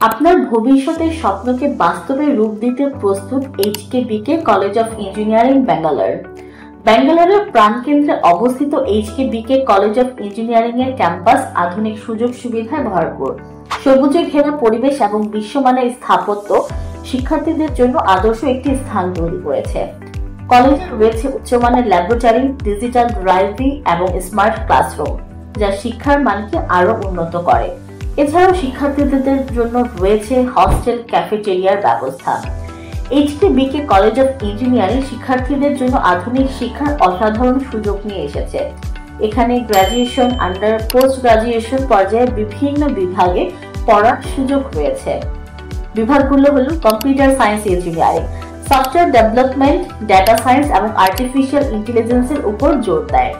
আপনার ভবিষ্যতের স্বপ্নকে বাস্তবে রূপ দিতে প্রস্তুত এইচকেবিকে কলেজ অফ ইঞ্জিনিয়ারিং ব্যাঙ্গালোর। ব্যাঙ্গালোরের প্রাণকেন্দ্রে অবস্থিত এইচকেবিকে কলেজ অফ ইঞ্জিনিয়ারিং এর ক্যাম্পাস আধুনিক সুযোগ সুবিধায় ভরপুর। সবুজে ঘেরা পরিবেশ এবং বিশ্বমানের স্থাপত্য শিক্ষার্থীদের জন্য আদর্শ একটি স্থান তৈরি করেছে। কলেজে রয়েছে উচ্চমানের ল্যাবরেটরি, ডিজিটাল লাইব্রেরি এবং স্মার্ট ক্লাসরুম, যা শিক্ষার মানকে আরো উন্নত করে। এছাড়াও শিক্ষার্থীদের জন্য রয়েছে হস্টেল, ক্যাফেটেরিয়ার ব্যবস্থা। এইচকেবিকে কলেজ অফ ইঞ্জিনিয়ারিং শিক্ষার্থীদের জন্য আধুনিক শিক্ষার অসাধারণ সুযোগ নিয়ে এসেছে। এখানে গ্রাজুয়েশন, আন্ডার পোস্ট গ্রাজুয়েশন পর্যায়ে বিভিন্ন বিভাগে পড়ার সুযোগ রয়েছে। বিভাগগুলো হলো computer science engineering, software development, data science এবং আর্টিফিশিয়াল ইন্টেলিজেন্সের উপর জোর দেয়।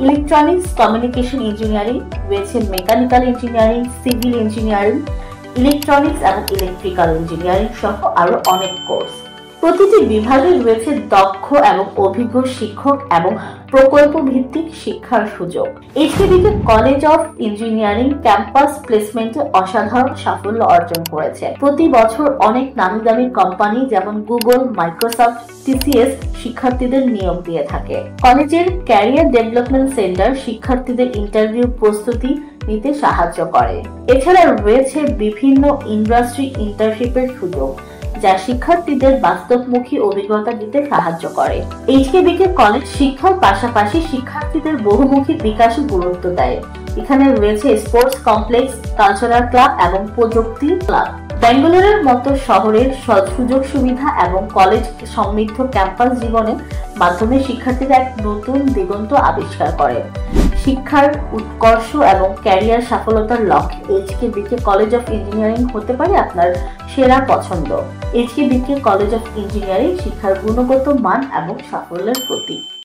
ইলেকট্রনিক্স কমিউনিকেশন ইঞ্জিনিয়ারিং রয়েছে, mechanical engineering, civil engineering, electronics এবং ইলেকট্রিক্যাল ইঞ্জিনিয়ারিং সহ আরো অনেক কোর্স। প্রতিটি বিভাগে রয়েছে দক্ষ এবং অভিজ্ঞ শিক্ষক এবং প্রকল্প ভিত্তিক শিক্ষার সুযোগ। এইচকেবিকে কলেজ অফ ইঞ্জিনিয়ারিং ক্যাম্পাস প্লেসমেন্টে অসাধারণ সাফল্য অর্জন করেছে। প্রতি বছর অনেক নামি দামি কোম্পানি যেমন গুগল, মাইক্রোসফট, টিসিএস শিক্ষার্থীদের নিয়োগ দিয়ে থাকে। কলেজের ক্যারিয়ার ডেভেলপমেন্ট সেন্টার শিক্ষার্থীদের ইন্টারভিউ প্রস্তুতি নিতে সাহায্য করে। এছাড়া রয়েছে বিভিন্ন ইন্ডাস্ট্রি ইন্টার্নশিপের সুযোগ, যা শিক্ষার্থীদের বাস্তবমুখী অভিজ্ঞতা দিতে সাহায্য করে। এইচকেবিকে কলেজ শিক্ষার পাশাপাশি শিক্ষার্থীদের বহুমুখী বিকাশে গুরুত্ব দেয়। এখানে রয়েছে স্পোর্টস কমপ্লেক্স, কালচারাল ক্লাব এবং প্রযুক্তি ক্লাব। ব্যাঙ্গালোরের মতো শহরের সুযোগ সুবিধা এবং কলেজ সমৃদ্ধ ক্যাম্পাস জীবনের মাধ্যমে শিক্ষার্থীরা এক নতুন দিগন্ত আবিষ্কার করে। শিক্ষার উৎকর্ষ এবং ক্যারিয়ার সফলতার লক্ষ্যে এইচকেবিকে কলেজ অফ ইঞ্জিনিয়ারিং হতে পারে আপনার সেরা পছন্দ। এইচকেবিকে কলেজ অফ ইঞ্জিনিয়ারিং শিক্ষার গুণগত মান এবং সাফল্যের প্রতীক।